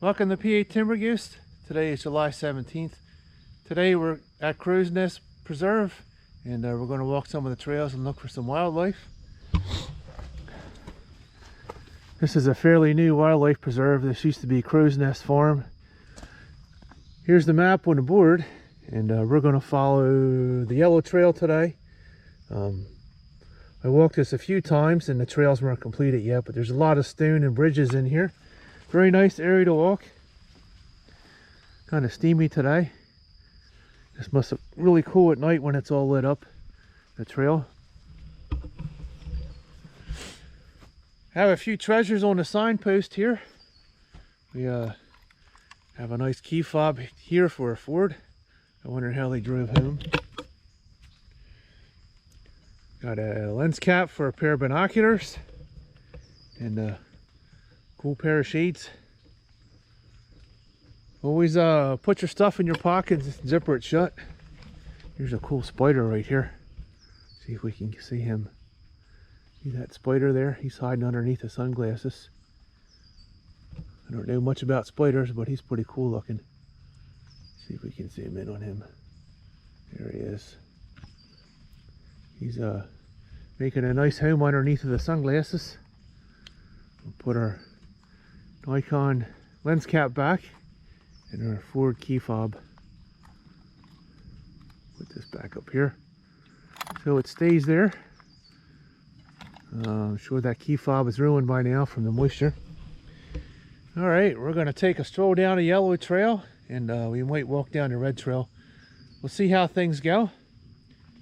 Welcome to PA Timber Goose. Today is July 17th. Today we're at Crow's Nest Preserve and we're going to walk some of the trails and look for some wildlife. This is a fairly new wildlife preserve. This used to be Crow's Nest Farm. Here's the map on the board, and we're going to follow the yellow trail today. I walked this a few times and the trails weren't completed yet, but there's a lot of stone and bridges in here. Very nice area to walk. Kind of steamy today. This must look really cool at night when it's all lit up, the trail. Have a few treasures on the signpost here. We have a nice key fob here for a Ford. I wonder how they drove home. Got a lens cap for a pair of binoculars and a cool pair of shades. Always put your stuff in your pocket and zipper it shut. Here's a cool spider right here. See if we can see him. See that spider there? He's hiding underneath the sunglasses. I don't know much about spiders, but he's pretty cool looking. See if we can zoom in on him. There he is. He's making a nice home underneath of the sunglasses. We'll put our Nikon lens cap back and our Ford key fob. Put this back up here so it stays there. I'm sure that key fob is ruined by now from the moisture. Alright, we're going to take a stroll down the yellow trail, and we might walk down the red trail. We'll see how things go.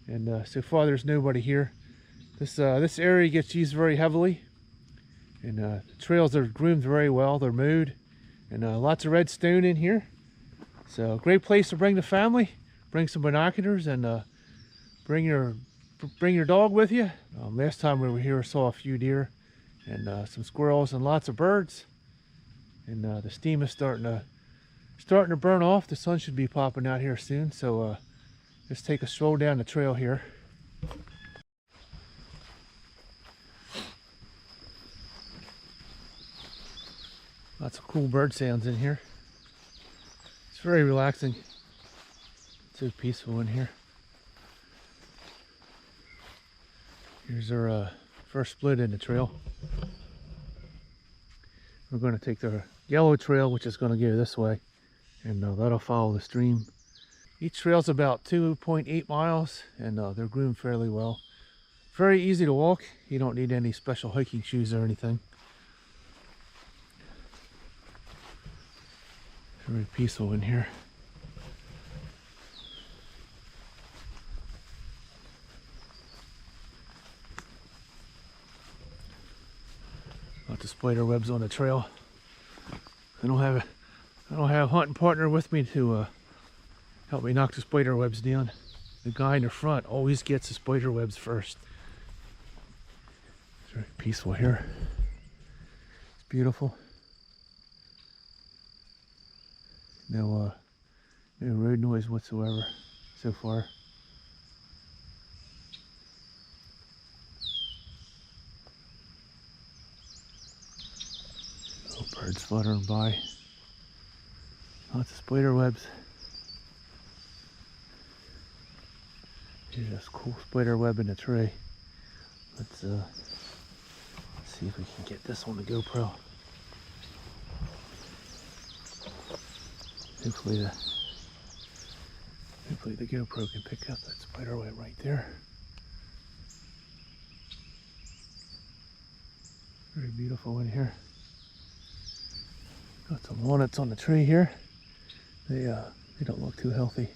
And so far there's nobody here. This area gets used very heavily. And the trails are groomed very well. They're mowed. And lots of red stone in here. So great place to bring the family. Bring some binoculars and bring your dog with you. Last time we were here I saw a few deer and some squirrels and lots of birds. And the steam is starting to burn off. The sun should be popping out here soon. So let's take a stroll down the trail here. Lots of cool bird sounds in here. It's very relaxing. It's so peaceful in here. Here's our first split in the trail. We're going to take the yellow trail, which is going to go this way, and that'll follow the stream. Each trail's about 2.8 miles, and they're groomed fairly well. Very easy to walk. You don't need any special hiking shoes or anything. Very peaceful in here. Lots of spider webs on the trail. I don't have a hunting partner with me to help me knock the spider webs down. The guy in the front always gets the spider webs first. It's very peaceful here. It's beautiful. No road noise whatsoever so far. Oh, birds fluttering by. Lots of spider webs. Here's this cool spider web in a tree. Let's see if we can get this on the GoPro. Hopefully the GoPro can pick up that spider web right there. Very beautiful in here. Got some walnuts on the tree here. They don't look too healthy.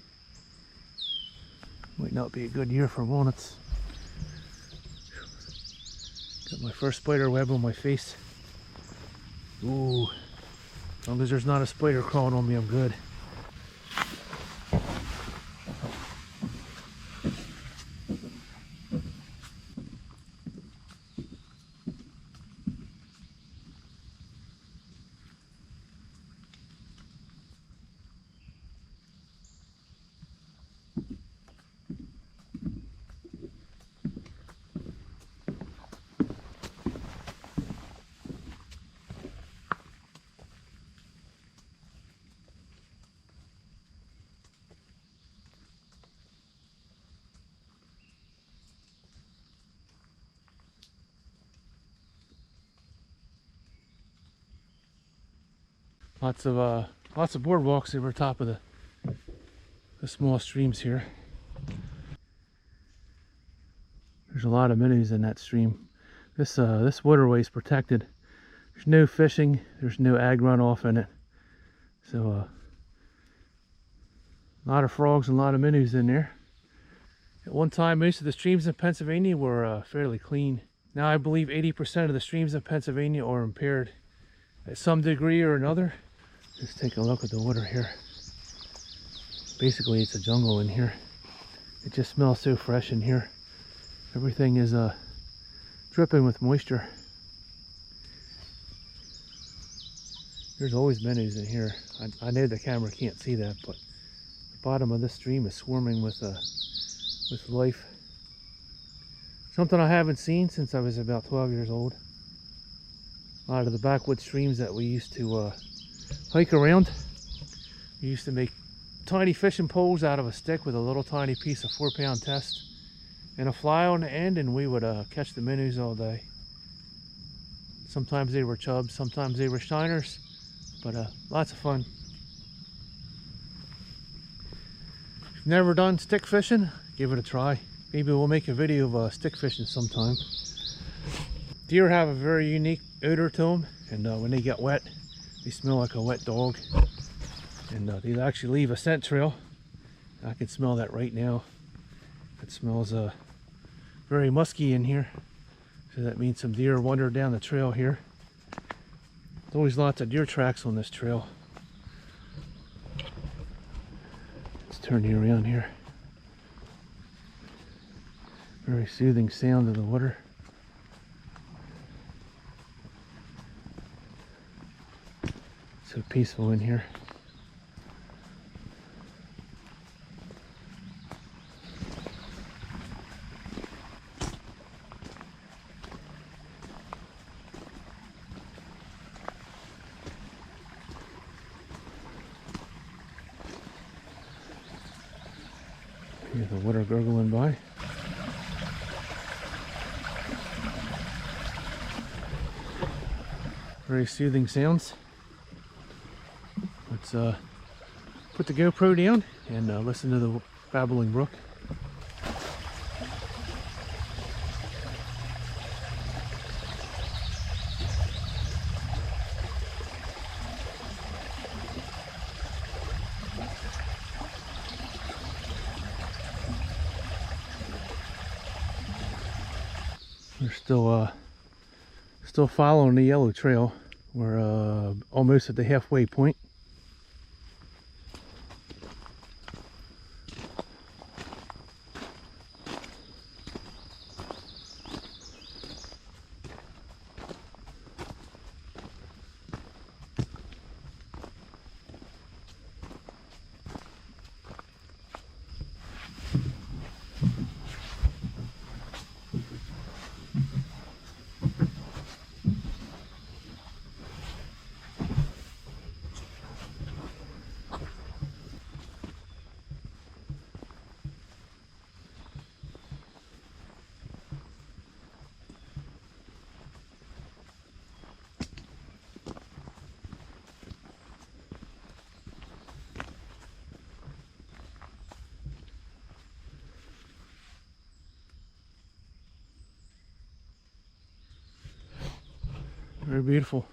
Might not be a good year for walnuts. Got my first spider web on my face. Ooh. As long as there's not a spider crawling on me, I'm good. Lots of boardwalks over top of the small streams here. There's a lot of minnows in that stream. This waterway is protected. There's no fishing. There's no ag runoff in it. So a lot of frogs and a lot of minnows in there. At one time, most of the streams in Pennsylvania were fairly clean. Now I believe 80% of the streams in Pennsylvania are impaired at some degree or another. Let's take a look at the water here. Basically, it's a jungle in here. It just smells so fresh in here. Everything is dripping with moisture. There's always minnows in here. I know the camera can't see that, but the bottom of this stream is swarming with life. Something I haven't seen since I was about 12 years old. A lot of the backwoods streams that we used to hike around. We used to make tiny fishing poles out of a stick with a little tiny piece of 4-pound test and a fly on the end, and we would catch the minnows all day. Sometimes they were chubs, sometimes they were shiners, but lots of fun. If you've never done stick fishing, give it a try. Maybe we'll make a video of stick fishing sometime. Deer have a very unique odor to them, and when they get wet, they smell like a wet dog. And they actually leave a scent trail. I can smell that right now. It smells very musky in here. So that means some deer wandered down the trail here. There's always lots of deer tracks on this trail. Let's turn you around here. Very soothing sound of the water. So peaceful in here. Hear the water gurgling by. Very soothing sounds. Let's put the GoPro down and listen to the babbling brook. We're still following the yellow trail. We're almost at the halfway point. Very beautiful.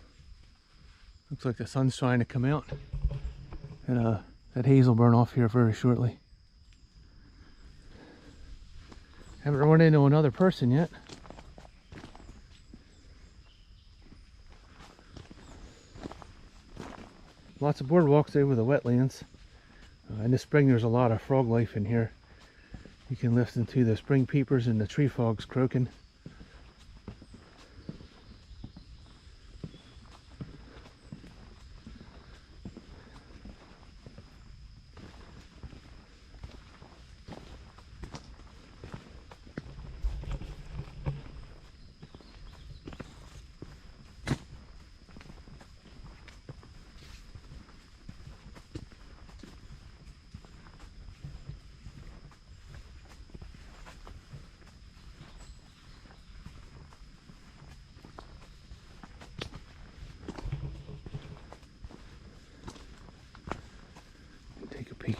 Looks like the sun's trying to come out. And that haze will burn off here very shortly. Haven't run into another person yet. Lots of boardwalks over the wetlands. In the spring there's a lot of frog life in here. You can listen to the spring peepers and the tree frogs croaking.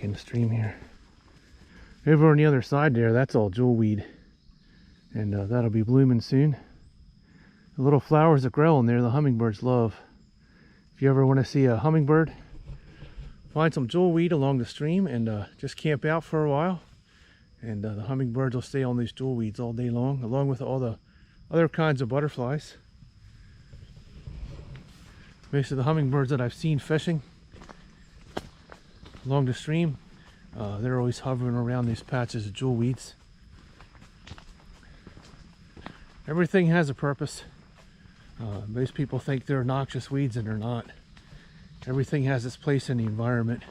in the stream here. Over on the other side there, that's all jewelweed, and that'll be blooming soon. The little flowers that grow in there, the hummingbirds love. If you ever want to see a hummingbird, find some jewelweed along the stream and just camp out for a while, and the hummingbirds will stay on these jewelweeds all day long, along with all the other kinds of butterflies. Most of the hummingbirds that I've seen fishing along the stream, they're always hovering around these patches of jewelweeds. Everything has a purpose. Most people think they're noxious weeds, and they're not. Everything has its place in the environment,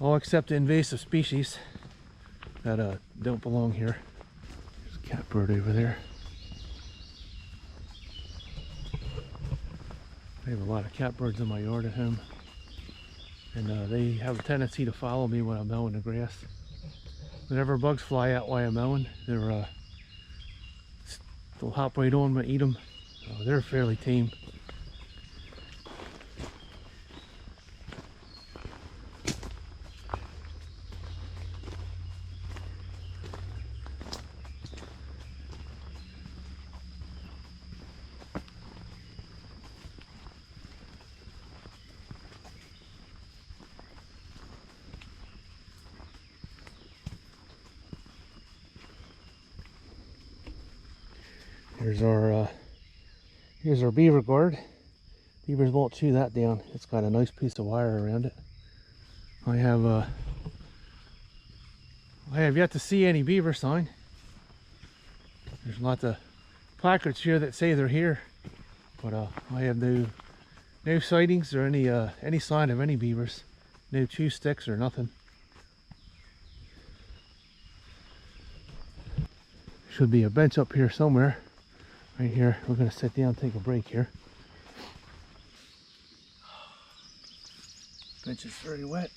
all except the invasive species that don't belong here. There's a catbird over there. I have a lot of catbirds in my yard at home, and they have a tendency to follow me when I'm mowing the grass. Whenever bugs fly out while I'm mowing, they'll hop right on and eat them. They're fairly tame. Here's our beaver guard. Beavers won't chew that down. It's got a nice piece of wire around it. I have yet to see any beaver sign. There's lots of placards here that say they're here, but I have no sightings or any sign of any beavers. No chew sticks or nothing. Should be a bench up here somewhere. Right here. We're going to sit down and take a break here. Bench is very wet.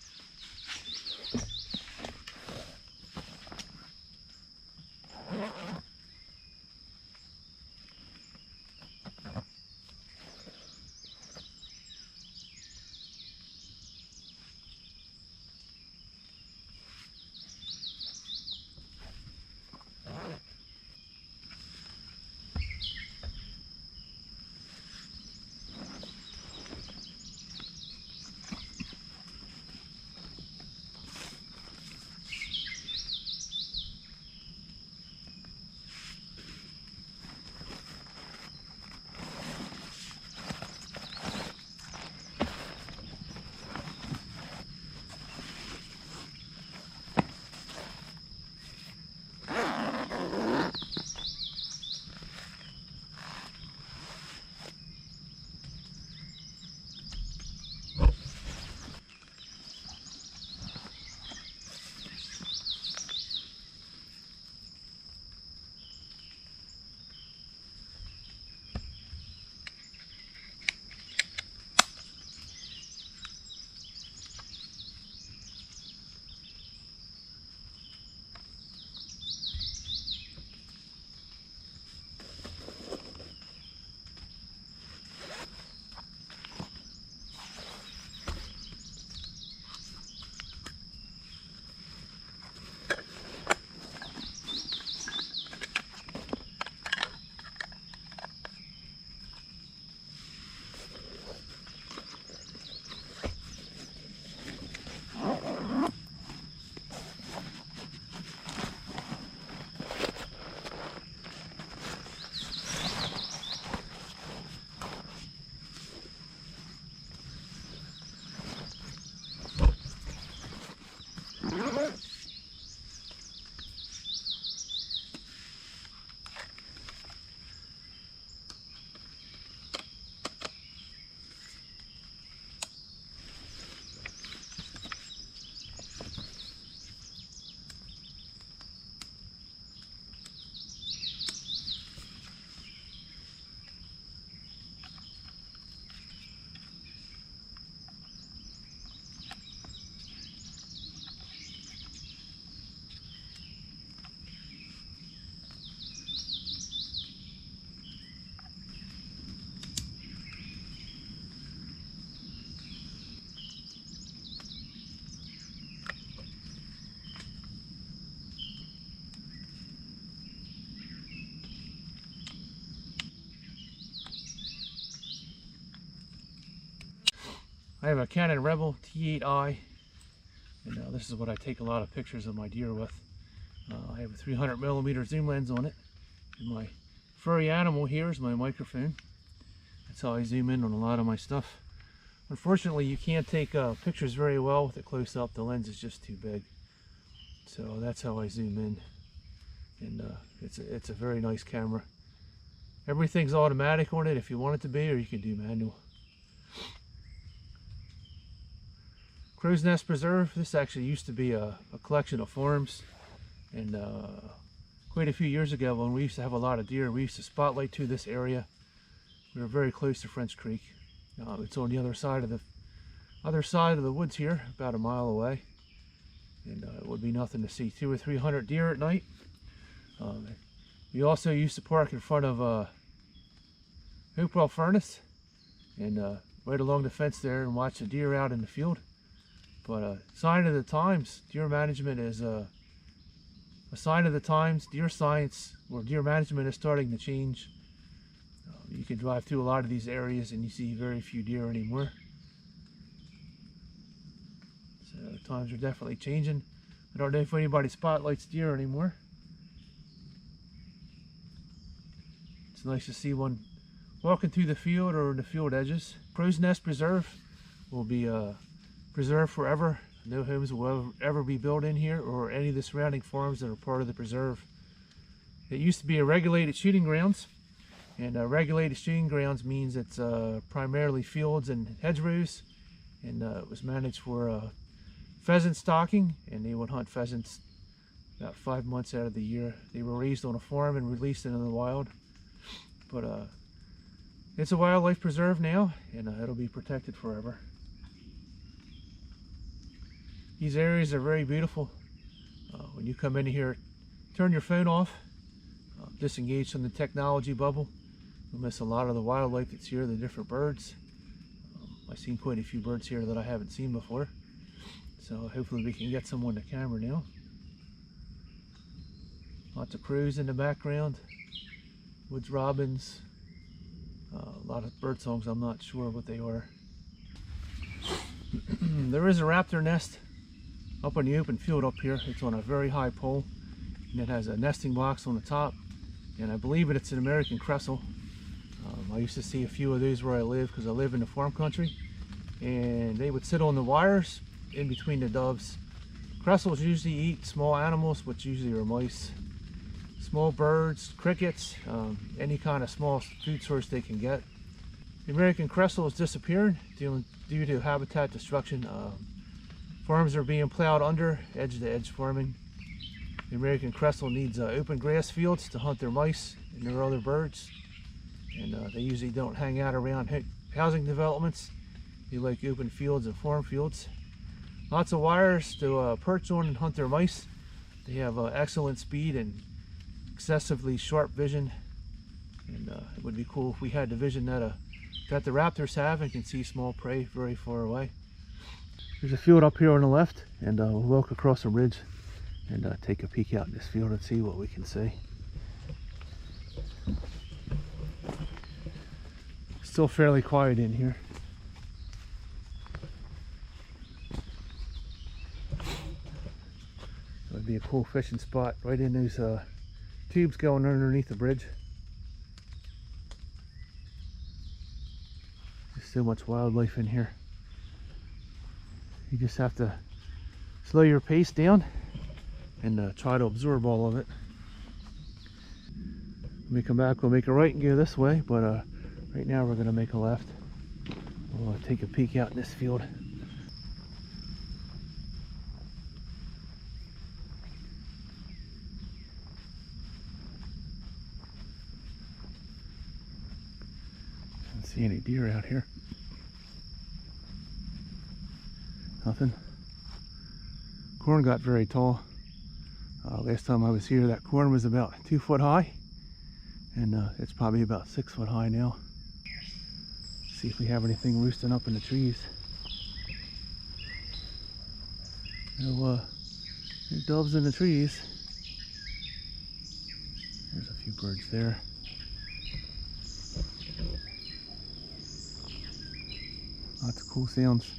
I have a Canon Rebel T8i, and this is what I take a lot of pictures of my deer with. I have a 300mm zoom lens on it, and my furry animal here is my microphone. That's how I zoom in on a lot of my stuff. Unfortunately, you can't take pictures very well with it close up. The lens is just too big. So that's how I zoom in. And it's a very nice camera. Everything's automatic on it if you want it to be, or you can do manual. Crow's Nest Preserve. This actually used to be a collection of farms. And quite a few years ago, when we used to have a lot of deer, we used to spotlight to this area. We were very close to French Creek. It's on the other side of the woods here, about a mile away. And it would be nothing to see 200 or 300 deer at night. We also used to park in front of Hopewell furnace, and right along the fence there, and watch the deer out in the field. But sign of the times, deer management is a sign of the times. Deer science or deer management is starting to change. You can drive through a lot of these areas and you see very few deer anymore. So times are definitely changing. I don't know if anybody spotlights deer anymore. It's nice to see one walking through the field or in the field edges. Crow's Nest Preserve will be preserved forever. No homes will ever be built in here or any of the surrounding farms that are part of the preserve. It used to be a regulated shooting grounds. And regulated shooting grounds means it's primarily fields and hedgerows, and it was managed for pheasant stocking, and they would hunt pheasants about 5 months out of the year. They were raised on a farm and released into the wild, but it's a wildlife preserve now, and it'll be protected forever. These areas are very beautiful. When you come in here, turn your phone off, disengage from the technology bubble. You'll miss a lot of the wildlife that's here, the different birds. I've seen quite a few birds here that I haven't seen before. So hopefully we can get some on the camera now. Lots of crows in the background. Woods robins. A lot of bird songs, I'm not sure what they are. There is a raptor nest up on the open field up here. It's on a very high pole, and it has a nesting box on the top. And I believe it's an American crestle. I used to see a few of these where I live, because I live in the farm country, and they would sit on the wires in between the doves. Cressels usually eat small animals, which usually are mice, small birds, crickets, any kind of small food source they can get. The American crestle is disappearing due to habitat destruction. Farms are being plowed under, edge-to-edge farming. The American crestle needs open grass fields to hunt their mice and their other birds. And they usually don't hang out around housing developments. They like open fields and farm fields. Lots of wires to perch on and hunt their mice. They have excellent speed and excessively sharp vision. And it would be cool if we had the vision that the raptors have and can see small prey very far away. There's a field up here on the left, and we'll walk across a ridge and take a peek out in this field and see what we can see. Still fairly quiet in here. That would be a cool fishing spot right in those tubes going underneath the bridge. There's so much wildlife in here. You just have to slow your pace down and try to absorb all of it. When we come back, we'll make a right and go this way, but right now we're going to make a left. We'll take a peek out in this field. Don't see any deer out here. Nothing. Corn got very tall. Last time I was here, that corn was about 2 foot high, and it's probably about 6 foot high now. See if we have anything roosting up in the trees. No doves in the trees. There's a few birds there. Lots of cool sounds.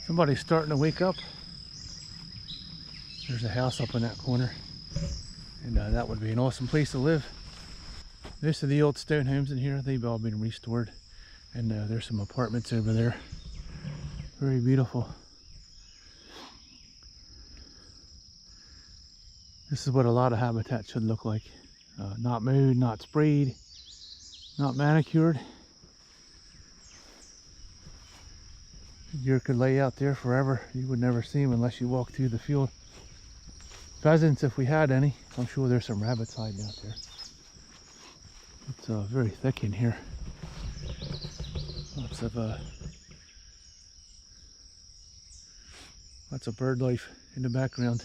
Somebody's starting to wake up. There's a house up in that corner, and that would be an awesome place to live. Most of the old stone homes in here, they've all been restored, and there's some apartments over there. Very beautiful. This is what a lot of habitat should look like. Not mowed, not sprayed, not manicured. Deer could lay out there forever. You would never see them unless you walk through the field. Pheasants, if we had any. I'm sure there's some rabbits hiding out there. It's very thick in here. Lots of bird life in the background.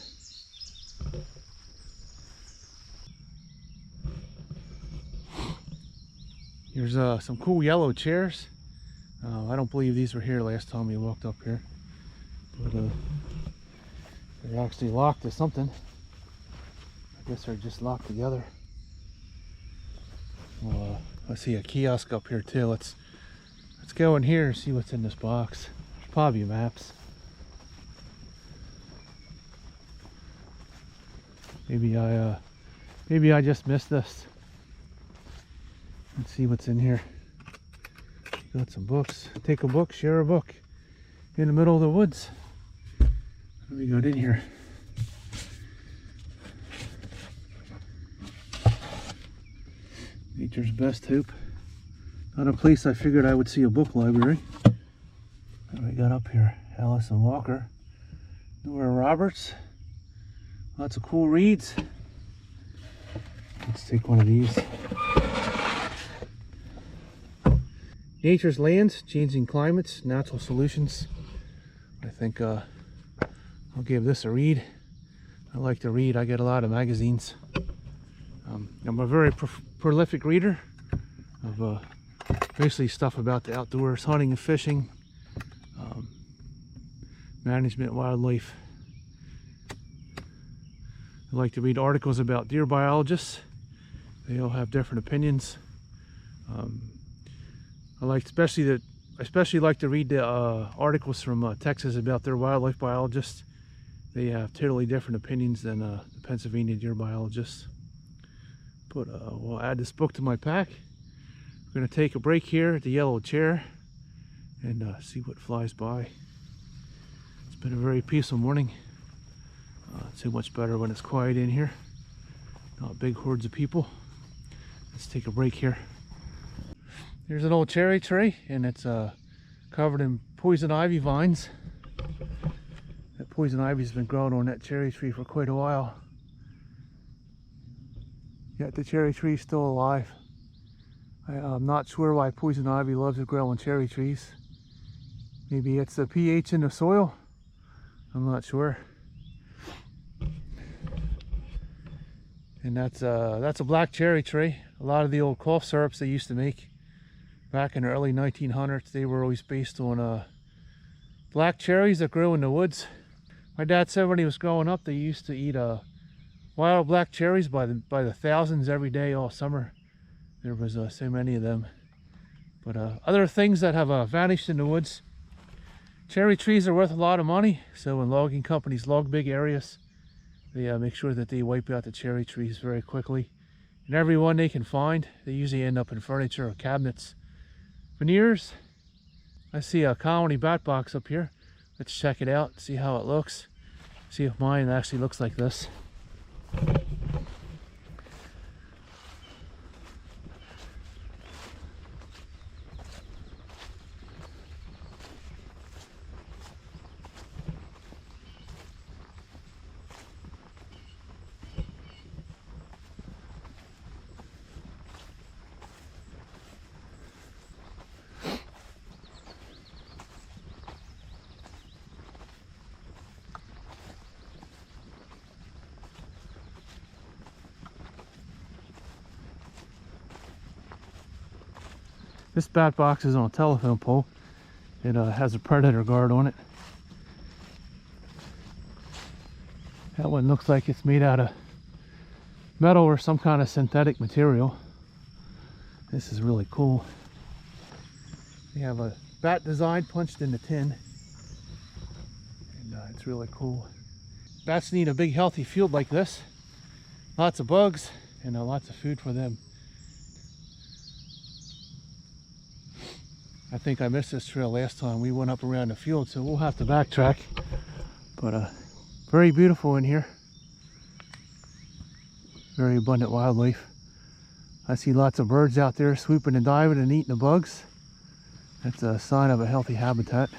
Here's some cool yellow chairs. I don't believe these were here last time we walked up here, but they're actually locked to something. I guess they're just locked together. Well, I see a kiosk up here too. Let's go in here and see what's in this box. There's probably maps. Maybe I just missed this. Let's see what's in here. Got some books. Take a book, share a book. In the middle of the woods. What do we got in here? Nature's Best Hope. Not a place I figured I would see a book library. What do we got up here? Allison Walker. Nora Roberts. Lots of cool reads. Let's take one of these. Nature's Lands, Changing Climates, Natural Solutions. I think I'll give this a read. I like to read. I get a lot of magazines. I'm a very prolific reader of basically stuff about the outdoors, hunting and fishing, management, wildlife. I like to read articles about deer biologists. They all have different opinions. I especially like to read the articles from Texas about their wildlife biologists. They have totally different opinions than the Pennsylvania deer biologists. But we'll add this book to my pack. We're going to take a break here at the yellow chair and see what flies by. It's been a very peaceful morning. It's so much better when it's quiet in here. Not big hordes of people. Let's take a break here. Here's an old cherry tree, and it's covered in poison ivy vines. That poison ivy's been growing on that cherry tree for quite a while. Yet the cherry tree's still alive. I'm not sure why poison ivy loves to grow on cherry trees. Maybe it's the pH in the soil. I'm not sure. And that's a black cherry tree. A lot of the old cough syrups they used to make back in the early 1900s, they were always based on black cherries that grew in the woods. My dad said when he was growing up, they used to eat wild black cherries by the thousands every day all summer. There was so many of them. But other things that have vanished in the woods. Cherry trees are worth a lot of money, so when logging companies log big areas, they make sure that they wipe out the cherry trees very quickly. And every one they can find, they usually end up in furniture or cabinets. Veneers. I see a colony bat box up here. Let's check it out, see how it looks. See if mine actually looks like this. This bat box is on a telephone pole. It has a predator guard on it. That one looks like it's made out of metal or some kind of synthetic material. This is really cool. We have a bat design punched in the tin, and it's really cool. Bats need a big healthy field like this. Lots of bugs and lots of food for them. I think I missed this trail last time. We went up around the field, so we'll have to backtrack. But very beautiful in here. Very abundant wildlife. I see lots of birds out there swooping and diving and eating the bugs. That's a sign of a healthy habitat.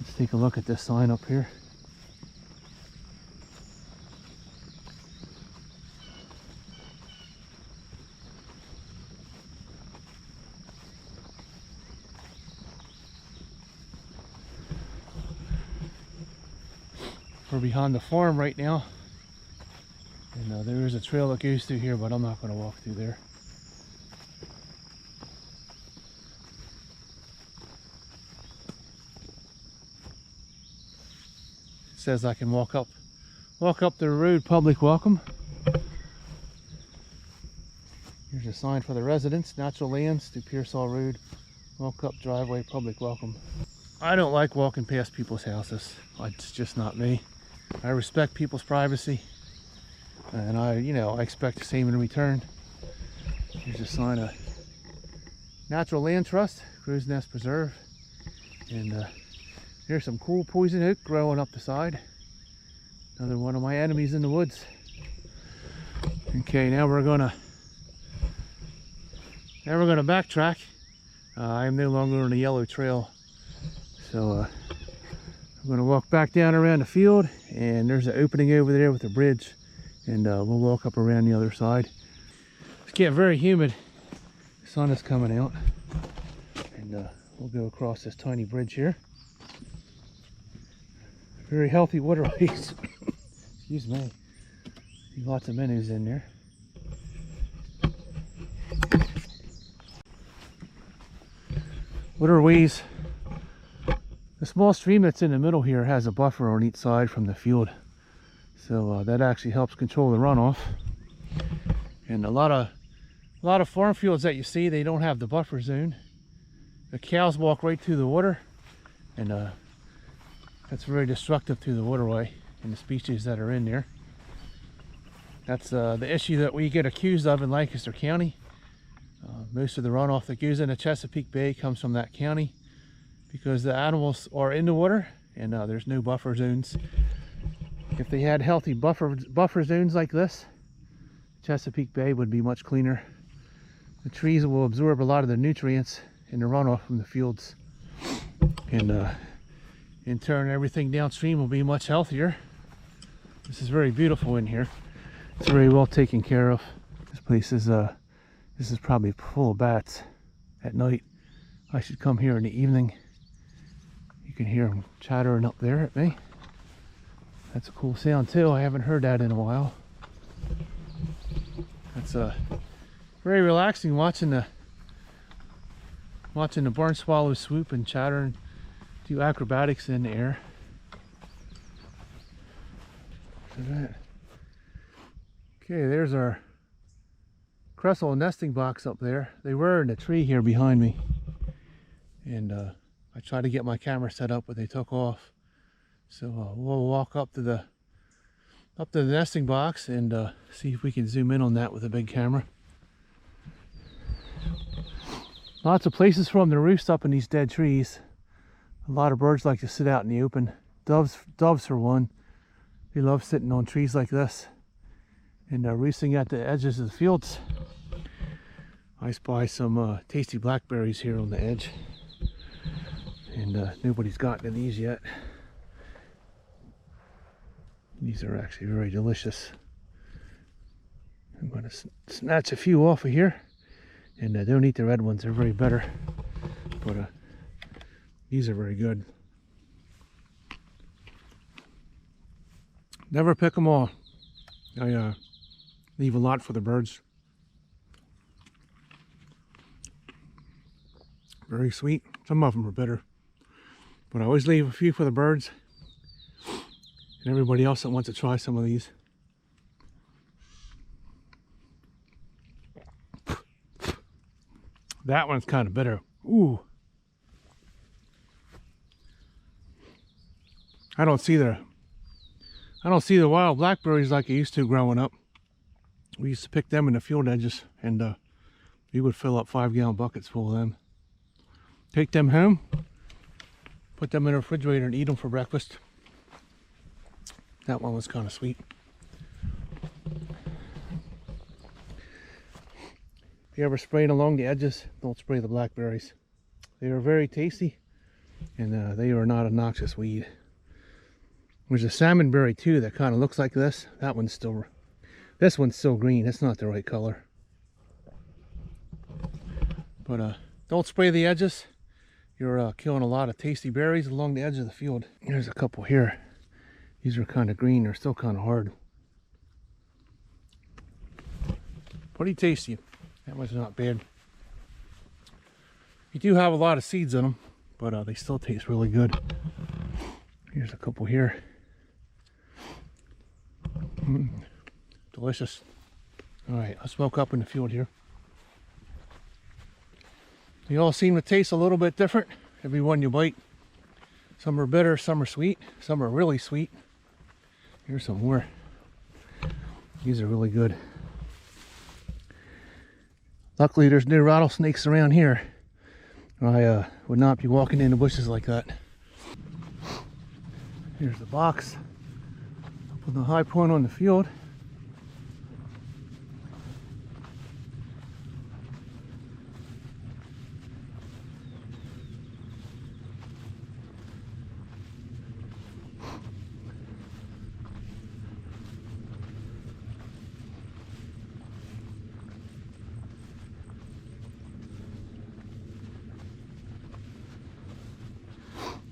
Let's take a look at this sign up here. We're behind the farm right now, and there is a trail that goes through here, but I'm not going to walk through there. It says I can walk up the road, public welcome. Here's a sign for the residents, natural lands to Pearsall Road, walk up driveway, public welcome. I don't like walking past people's houses. It's just not me. I respect people's privacy, and I expect the same in return. Here's a sign of Natural Land Trust, Crow's Nest Preserve, and there's some cool poison oak growing up the side. Another one of my enemies in the woods. Okay, now we're gonna backtrack. I am no longer on the yellow trail, so I'm going to walk back down around the field, and there's an opening over there with a bridge, and we'll walk up around the other side. It's getting very humid. The sun is coming out, and we'll go across this tiny bridge here. Very healthy waterways. Excuse me. See lots of minnows in there. Waterways. The small stream that's in the middle here has a buffer on each side from the field, so that actually helps control the runoff. And a lot of farm fields that you see, they don't have the buffer zone. The cows walk right through the water, and that's very destructive to the waterway and the species that are in there. That's the issue that we get accused of in Lancaster County. Most of the runoff that goes into Chesapeake Bay comes from that county, because the animals are in the water, and there's no buffer zones. If they had healthy buffer zones like this, Chesapeake Bay would be much cleaner. The trees will absorb a lot of the nutrients in the runoff from the fields, and in turn everything downstream will be much healthier. This is very beautiful in here. It's very well taken care of. This place is probably full of bats at night. I should come here in the evening. You can hear them chattering up there at me. That's a cool sound too. I haven't heard that in a while. It's very relaxing watching the barn swallows swoop and chatter and do acrobatics in the air. Okay, there's our crestle nesting box up there. They were in a tree here behind me, and I tried to get my camera set up, but they took off. So we'll walk up to the nesting box and see if we can zoom in on that with a big camera. Lots of places for them to roost up in these dead trees. A lot of birds like to sit out in the open. Doves for one. They love sitting on trees like this and roosting at the edges of the fields. I spy some tasty blackberries here on the edge, and nobody's gotten to these yet. These are actually very delicious. I'm going to snatch a few off of here, and don't eat the red ones, they're very bitter, but these are very good. Never pick them all. I leave a lot for the birds. Very sweet. Some of them are bitter. But I always leave a few for the birds and everybody else that wants to try some of these. That one's kind of bitter. Ooh. I don't see the wild blackberries like I used to growing up. We used to pick them in the field edges, and we would fill up 5-gallon buckets full of them. Take them home, put them in the refrigerator and eat them for breakfast. That one was kind of sweet. If you ever sprayed along the edges, don't spray the blackberries. They are very tasty, and they are not a noxious weed. There's a salmon berry too that kind of looks like this. This one's still green. It's not the right color. But don't spray the edges. You're killing a lot of tasty berries along the edge of the field. There's a couple here. These are kind of green. They're still kind of hard. Pretty tasty. That one's not bad. You do have a lot of seeds in them, but they still taste really good. Here's a couple here. Delicious. Alright, I'll smoke up in the field here. They all seem to taste a little bit different, every one you bite. Some are bitter, some are sweet, some are really sweet. Here's some more. These are really good. Luckily there's no rattlesnakes around here. I would not be walking in the bushes like that. Here's the box. Up on the high point on the field.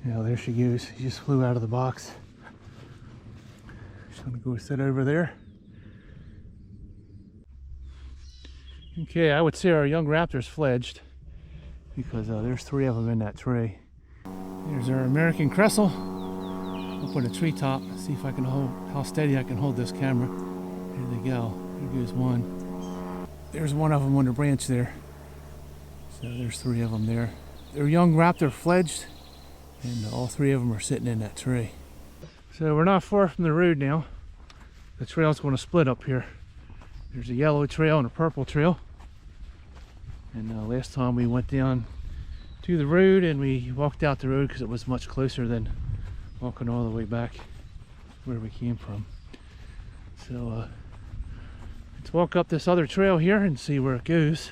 Yeah, there she goes. She just flew out of the box. She's gonna go sit over there. Okay, I would say our young raptor's fledged because there's 3 of them in that tray. There's our American Crescel up on the treetop. Let's see if I can how steady I can hold this camera. There they go. There goes one. There's one of them on the branch there. So there's 3 of them there. They're young raptor fledged. And all 3 of them are sitting in that tree. So we're not far from the road now. The trail's going to split up here. There's a yellow trail and a purple trail. And last time we went down to the road and we walked out the road because it was much closer than walking all the way back where we came from. So let's walk up this other trail here and see where it goes.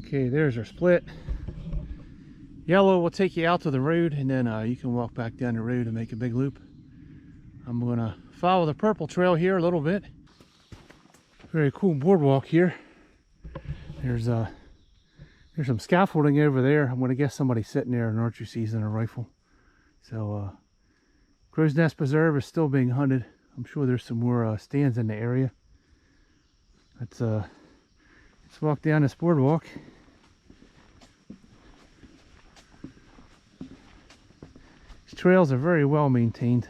Okay, there's our split. Yellow will take you out to the road, and then you can walk back down the road and make a big loop. I'm going to follow the purple trail here a little bit. Very cool boardwalk here. There's some scaffolding over there. I'm going to guess somebody's sitting there in archery season, a rifle. So Crow's Nest Preserve is still being hunted. I'm sure there's some more stands in the area. Let's walk down this boardwalk. These trails are very well maintained.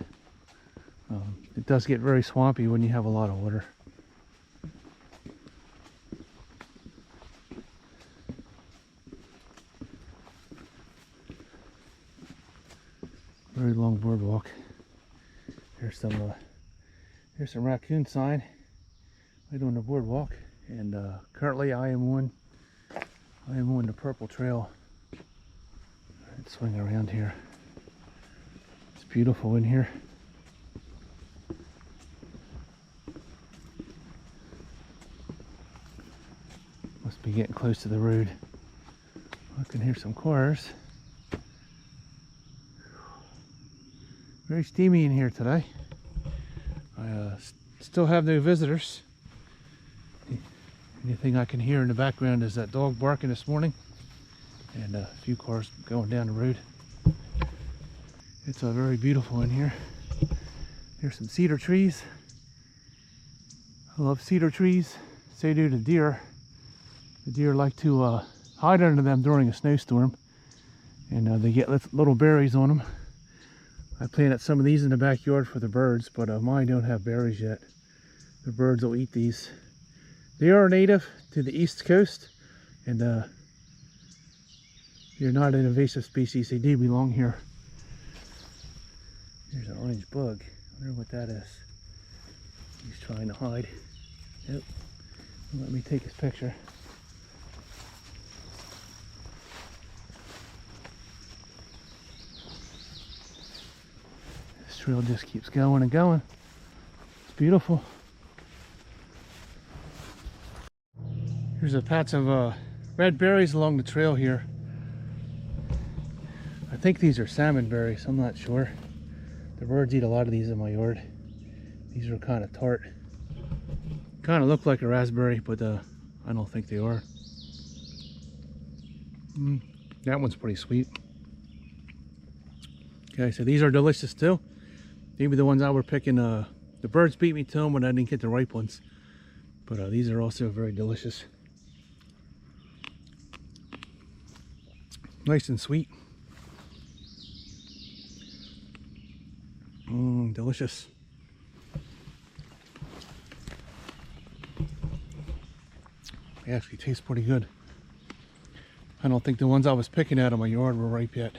It does get very swampy when you have a lot of water. Very long boardwalk. There's some raccoon sign right on the boardwalk. And currently I am on the purple trail. Let's swing around here. It's beautiful in here. Must be getting close to the road. I can hear some cars. Very steamy in here today. I still have no visitors. Anything I can hear in the background is that dog barking this morning and a few cars going down the road. It's very beautiful in here. Here's some cedar trees. I love cedar trees. So do the deer. The deer like to hide under them during a snowstorm, and they get little berries on them. I planted some of these in the backyard for the birds, but mine don't have berries yet. The birds will eat these. They are native to the East Coast, and they're not an invasive species. They do belong here. There's an orange bug. I wonder what that is. He's trying to hide. Yep. Let me take his picture. This trail just keeps going and going. It's beautiful. Here's a patch of red berries along the trail here. I think these are salmon berries. I'm not sure. The birds eat a lot of these in my yard. These are kind of tart. Kind of look like a raspberry, but I don't think they are. That one's pretty sweet. Okay, so these are delicious too. Maybe the ones I were picking, the birds beat me to them when I didn't get the ripe ones. But these are also very delicious. Nice and sweet. Delicious. They actually taste pretty good. I don't think the ones I was picking out of my yard were ripe yet.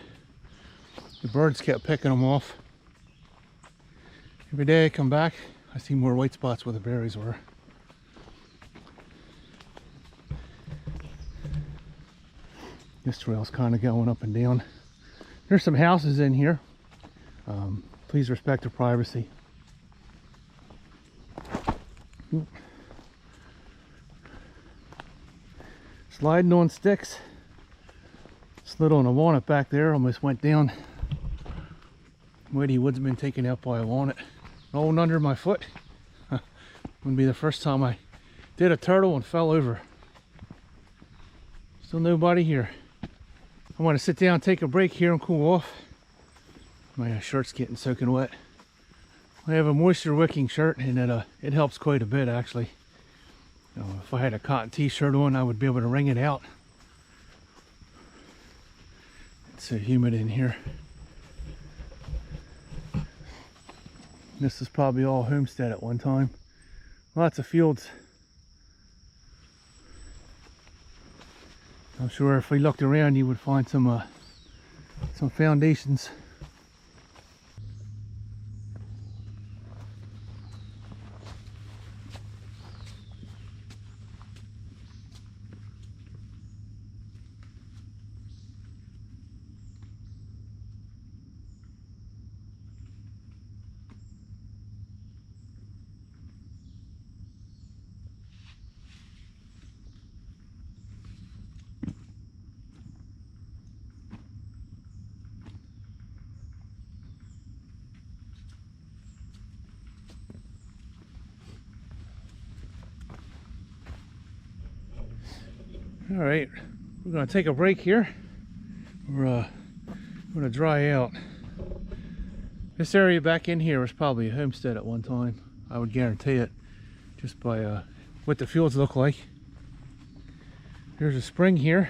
The birds kept picking them off. Every day I come back, I see more white spots where the berries were. This trail's kind of going up and down. There's some houses in here. Please respect their privacy. Sliding on sticks. Slid on a walnut back there, almost went down. Mighty wood's been taken out by a walnut. Rolling under my foot. Wouldn't be the first time I did a turtle and fell over. Still nobody here. I want to sit down, take a break here and cool off. My shirt's getting soaking wet. I have a moisture wicking shirt, and it helps quite a bit actually. If I had a cotton t-shirt on, I would be able to wring it out. It's so humid in here. This is probably all Homestead at one time. Lots of fields. I'm sure if we looked around, you would find some foundations. All right, we're gonna take a break here. We're gonna dry out. This area back in here was probably a homestead at one time. I would guarantee it, just by what the fields look like. There's a spring here,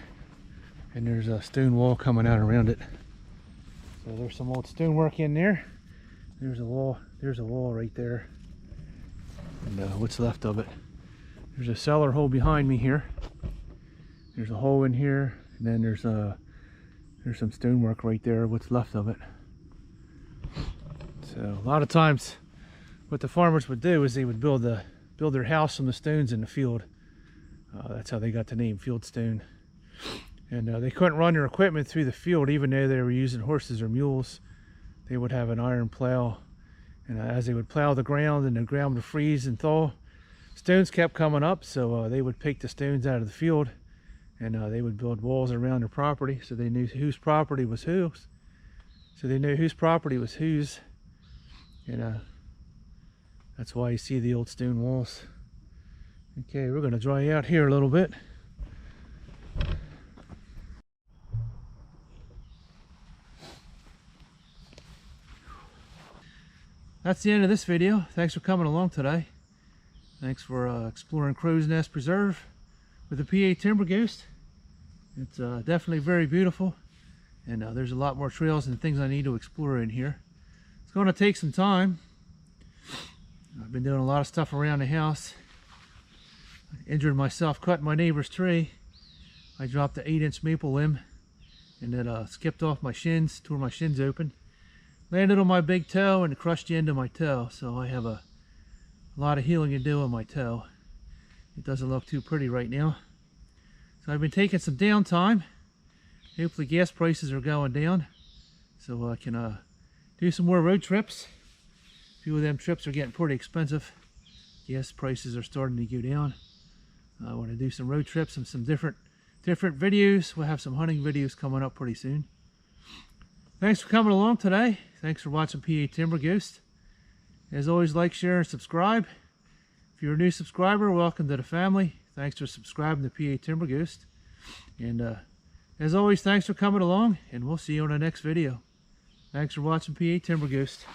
and there's a stone wall coming out around it. So there's some old stonework in there. There's a wall. There's a wall right there, and what's left of it. There's a cellar hole behind me here. There's a hole in here, and then there's some stonework right there, what's left of it. So a lot of times what the farmers would do is they would build their house from the stones in the field. That's how they got the name Fieldstone. And they couldn't run their equipment through the field even though they were using horses or mules. They would have an iron plow, and as they would plow the ground and the ground would freeze and thaw, stones kept coming up, so they would pick the stones out of the field. And they would build walls around their property, so they knew whose property was whose. So they knew whose property was whose. And that's why you see the old stone walls. Okay, we're going to dry out here a little bit. That's the end of this video. Thanks for coming along today. Thanks for exploring Crow's Nest Preserve with the PA Timber Ghost. It's definitely very beautiful, and there's a lot more trails and things I need to explore in here. It's going to take some time. I've been doing a lot of stuff around the house. I injured myself cutting my neighbor's tree. I dropped the 8-inch maple limb and it skipped off my shins, tore my shins open. Landed on my big toe and crushed the end of my toe, so I have a lot of healing to do on my toe. It doesn't look too pretty right now. So I've been taking some downtime. Hopefully gas prices are going down, so I can do some more road trips. A few of them trips are getting pretty expensive. Gas prices are starting to go down. I want to do some road trips and some different videos. We'll have some hunting videos coming up pretty soon. Thanks for coming along today. Thanks for watching PA Timber Ghost. As always, like, share, and subscribe. If you're a new subscriber, welcome to the family. Thanks for subscribing to PA Timber Ghost. And as always, thanks for coming along, and we'll see you on the next video. Thanks for watching PA Timber Ghost.